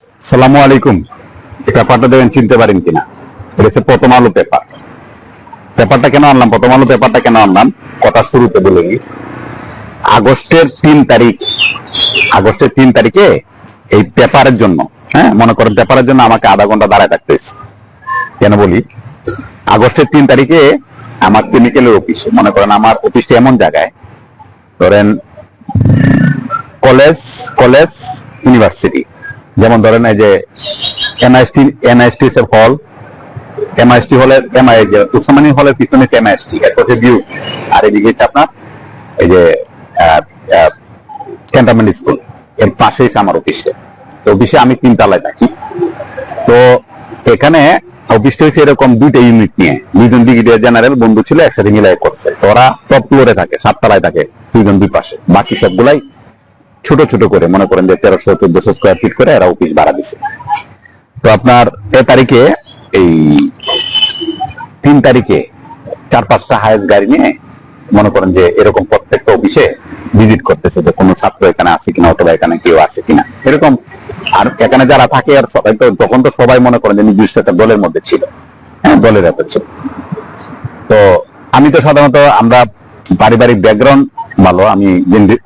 সালামু আলাইকুম। পেপারটা দেখেন, চিনতে পারেন কিনা? এটা হচ্ছে প্রথম আলো পেপার। পেপারটা কেন আনলাম, প্রথম আলো পেপারটা কেন আনলাম, কথা শুরুতে বলে নিই। আগস্টের 3 তারিখ, আগস্টের 3 তারিখে এই পেপারের জন্য, হ্যাঁ মনে করেন পেপারের জন্য আমাকে আধা ঘন্টা দাঁড়ায় থাকতে হয়েছে। কেন বলি, আগস্টের 3 তারিখে আমার কেমিক্যালের অফিসে, মনে করেন আমার অফিসটা এমন জায়গায়, ধরেন কলেজ কলেজ ইউনিভার্সিটি, যেমন ধরেন এই যে এনআইএসটি হল, এমআইএসটি হলের উসমানী হলের পিছনে এমআইএসটি, এরপর ভিউ, আর এদিকে আপনার এই যে ক্যান্টনমেন্ট স্কুল, এর পাশেই আমার অফিসে। তো অফিসে আমি 3 তলায় থাকি। তো এখানে অফিসটা হচ্ছে এরকম 2টা ইউনিট নিয়ে, 2জন ব্রিগেডিয়ার জেনারেল বন্ধু ছিল, একসাথে মিলাই করছে। তো ওরা টপ ফ্লোরে থাকে, 7 তলায় থাকে, 2জন 2 পাশে, বাকি সবগুলাই ছোট ছোট করে, মনে করেন যে 1300-1400 স্কোয়ার ফিট করে এরা অফিস ভাড়া দিছে। তো আপনার এ তারিখে, এই 3 তারিখে 4-5টা হায়েস্ট গাড়ি নিয়ে, মনে করেন যে এরকম প্রত্যেকটা অফিসে ভিজিট করতেছে যে কোনো ছাত্র এখানে আছে কিনা, অথবা এখানে কেউ আছে কিনা, এরকম। আর এখানে যারা থাকে, আর সবাই তো তখন তো সবাই মনে করেন যে নির্দিষ্ট একটা দলের মধ্যে ছিল, হ্যাঁ দলের একটা ছিল। তো আমি তো সাধারণত, আমরা পারিবারিক ব্যাকগ্রাউন্ড ভালো, আমি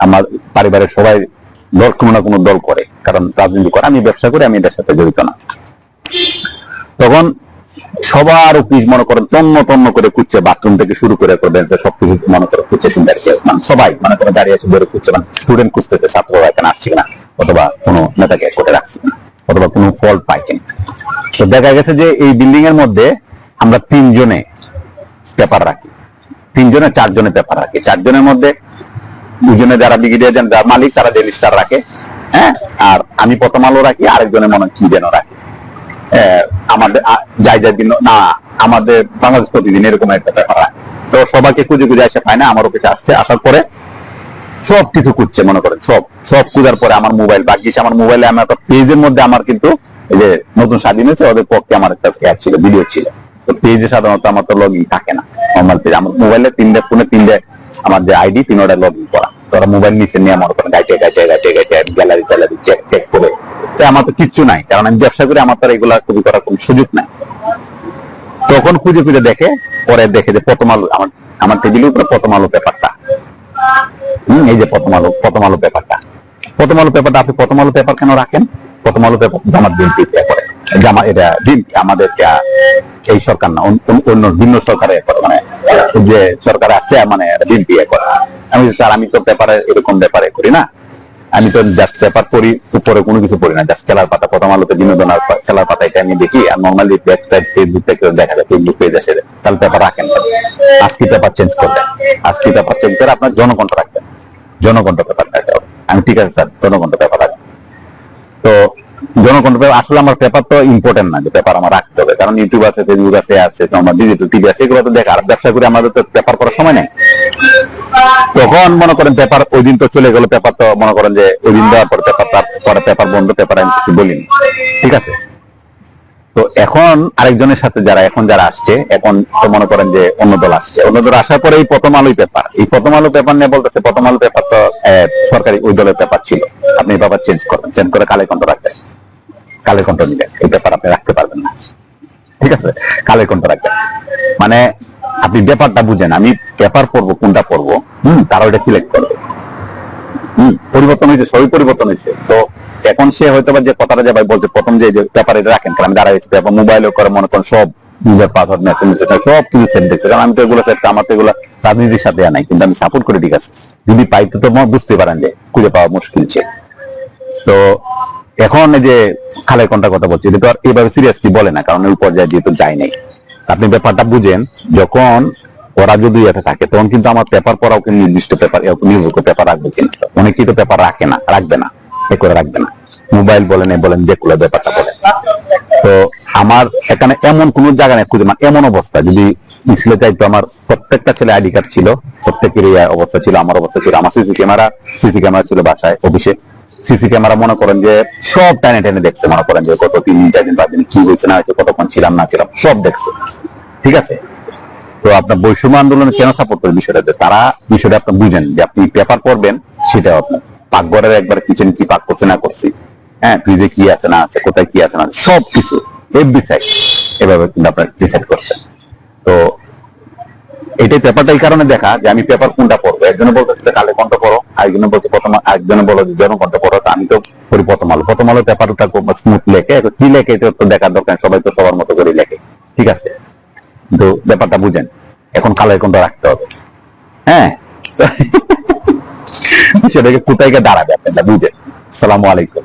আমার পারিবারের সবাই দল, কোনো না কোনো দল করে, কারণ রাজনীতি করে, আমি ব্যবসা করি, আমি এদের সাথে জড়িত না। তখন সবার অফিস মনে করেন তন্ন তন্ন করে খুঁজছে, বাথরুম থেকে শুরু করে করবেন সবকিছু মনে করে খুঁজছে, মানে সবাই মনে করে দাঁড়িয়ে আছে, বেরো খুঁজছে, মানে স্টুডেন্ট খুঁজতেছে ছাত্ররা এখানে আসছে কিনা, অথবা কোনো নেতাকে করে রাখছে কিনা, অথবা কোনো ফল্ট পায় কিনা। তো দেখা গেছে যে এই বিল্ডিং এর মধ্যে আমরা 3জনে পেপার রাখি, 3জনে 4জনে পেপার রাখি। 4জনের মধ্যে 2জনে যারা ব্রিগেডিয়ার, যারা মালিক, তারা ডেইলি স্টার রাখে, হ্যাঁ, আর আমি প্রথম আলো রাখি, আরেকজনের মনে কি যেন রাখি, আমাদের যাই যাই দিন না, আমাদের বাংলাদেশ প্রতিদিন এরকম একটা পেপার রাখে। তো সবাইকে খুঁজে খুঁজে আসে পায় না, আমার অফিসে আসছে, আসার পরে সব কিছু খুঁজছে, মনে করেন সব সব খুঁজার পরে আমার মোবাইল বাকি, আমার মোবাইলে আমার একটা পেজের মধ্যে, আমার কিন্তু এই যে নতুন স্বাধীন হয়েছে ওদের পক্ষে আমার একটা অ্যাড ছিল, ভিডিও ছিল। তো পেজে সাধারণত আমার তো লগ ইন থাকে না, নর্মাল পেজ আমার মোবাইলে 3টে ফোনে 3টে আমার যে আইডি, 3টা লগ ইন করা। তো ওরা মোবাইল নিচে নিয়ে মনে করেন গাইতে গাইতে গাইতে গাইতে গ্যালারি ট্যালারি চেক চেক করে। তো আমার তো কিচ্ছু নাই, কারণ আমি ব্যবসা করি, আমার তো এগুলা খুবই করার কোনো সুযোগ নাই। তখন খুঁজে খুঁজে দেখে, পরে দেখে যে প্রথম আলো, আমার টেবিলের উপরে প্রথম আলো পেপারটা, এই যে প্রথম আলো পেপারটা, প্রথম আলো পেপারটা। আপনি প্রথম আলো পেপার কেন রাখেন? প্রথম আলো পেপার জামাত বিএনপি করে, জামা এটা আমাদের এই সরকার না, অন্য ভিন্ন সরকারে মানে যে সরকার আসছে, মানে বিএনপি করে। আমি স্যার, আমি তো পেপারে এরকম ব্যাপারে করি না, আমি তো জাস্ট পেপার পড়ি, উপরে কোনো কিছু পড়ি না, জাস্ট খেলার পাতা, প্রথম আলোতে বিনোদন আর খেলার পাতা, এটা আমি দেখি। আর নর্মালি ফেসবুক থেকে দেখা যায়, ফেসবুক পেজ আসে, তাহলে পেপার রাখেন, আজকে পেপার চেঞ্জ করবেন, আজকে পেপার চেঞ্জ করে আপনার জনকণ্ঠ রাখবেন, জনকণ্ঠ পেপার রাখতে হবে। আমি ঠিক আছে স্যার, জনকণ্ঠ পেপার রাখবেন। তো জনকণ্ঠ পেপার, আসলে আমার পেপার তো ইম্পর্টেন্ট না যে পেপার আমার রাখতে হবে, কারণ ইউটিউব আছে, ফেসবুক আছে, তো আমার ডিজিটাল টিভি আছে, এগুলো তো দেখা। আর ব্যবসা করে আমাদের তো পেপার করার সময় নেই। তখন মনে করেন পেপার ওই দিন তো চলে গেল, পেপার তো মনে করেন যে ওই দিন দেওয়ার পরে পেপার, তারপরে পেপার বন্ধ, পেপার আমি কিছু বলিনি, ঠিক আছে। তো এখন আরেকজনের সাথে যারা আসছে, এখন তো মনে করেন যে অন্য দল আসছে, অন্য দল আসার পরে এই প্রথম আলোই পেপার, এই প্রথম আলো পেপার নিয়ে বলতেছে, প্রথম আলো পেপার তো সরকারি ওই দলের পেপার ছিল, আপনি পেপার চেঞ্জ করবেন, চেঞ্জ করে কালের কণ্ঠ রাখবেন, কালের কণ্ঠ নিবেন, এই পেপার আপনি রাখতে পারবেন না, ঠিক আছে, কালের কণ্ঠ রাখবেন। মানে আপনি পেপারটা বুঝেন, আমি পেপার পড়বো, কোনটা পড়বো, তারা ওইটা সিলেক্ট করবে। পরিবর্তন হয়েছে, সবই পরিবর্তন হয়েছে। তো এখন সে হয়তো বা যে কথাটা যে ভাই বলছে, প্রথম যে পেপার এটা রাখেন, কারণ আমি দাঁড়াইছি, পেপার মোবাইলে করে মনে করেন সব নিজের পাসওয়ার্ড মেসেজ সব কিছু সেট দেখছে, কারণ আমি তো এগুলো সেট, আমার তো এগুলো রাজনীতির সাথে নাই, কিন্তু আমি সাপোর্ট করি, ঠিক আছে। যদি পাই তো বুঝতে পারেন যে খুঁজে পাওয়া মুশকিল ছিল। তো এখন এই যে খালের কোনটা কথা বলছি, এটা তো আর এইভাবে সিরিয়াসলি বলে না, কারণ ওই পর্যায়ে যেহেতু যাই নাই। আপনি ব্যাপারটা বুঝেন, যখন ওরা যদি এটা থাকে, তখন কিন্তু আমার পেপার পড়াও কিন্তু নির্দিষ্ট পেপার, নির্ভর করে পেপার রাখবে কিনা। অনেকেই তো পেপার রাখে না, রাখবে না, এ করে রাখবে না, মোবাইল বলেন, বলেন যে কুলা ব্যাপারটা বলেন। তো আমার এখানে এমন কোন জায়গা নেই খুঁজে, মানে এমন অবস্থা, যদি ছেলে চাইতো, আমার প্রত্যেকটা ছেলে আইডি কার্ড ছিল, প্রত্যেকের অবস্থা ছিল, আমার অবস্থা ছিল, আমার সিসি ক্যামেরা ছিল বাসায়, অফিসে সিসি ক্যামেরা, মনে করেন যে সব টানে টেনে দেখছে, মনে করেন যে কত 3 দিন 4 দিন 5 দিন কি হয়েছে না হয়েছে, কতক্ষণ ছিলাম না ছিলাম, সব দেখছে, ঠিক আছে। তো আপনার বৈষম্য আন্দোলনে কেন সাপোর্ট করে বিষয়টা, তারা বিষয়টা আপনি বুঝেন যে আপনি পেপার পড়বেন, সেটা আপনার পাকঘরের একবার কিচেন কি পাক করছে না করছি, হ্যাঁ, ফ্রিজে কি আছে না আছে, কোথায় কি আছে না আছে, সবকিছু এভরি সাইড এভাবে কিন্তু আপনার ডিসাইড করছেন। তো এটাই পেপারটা এই কারণে দেখা যে আমি পেপার কোনটা পড়বো, একজনে বলতেছে কালে কোনটা পড়ো, আরেকজনে বলছে প্রথম, একজনে বলো যে কোনটা পড়ো, তো আমি তো পড়ি প্রথম আলো পেপারটা খুব স্মুথ লেখে, কি লেখে এটা তো দেখার দরকার, সবাই তো সবার মতো করে লেখে, ঠিক আছে, কিন্তু ব্যাপারটা বুঝেন, এখন কালের কোনটা রাখতে হবে, হ্যাঁ। সেটাকে কোথায় গিয়ে দাঁড়াবে আপনারা বুঝেন। আসসালামু আলাইকুম।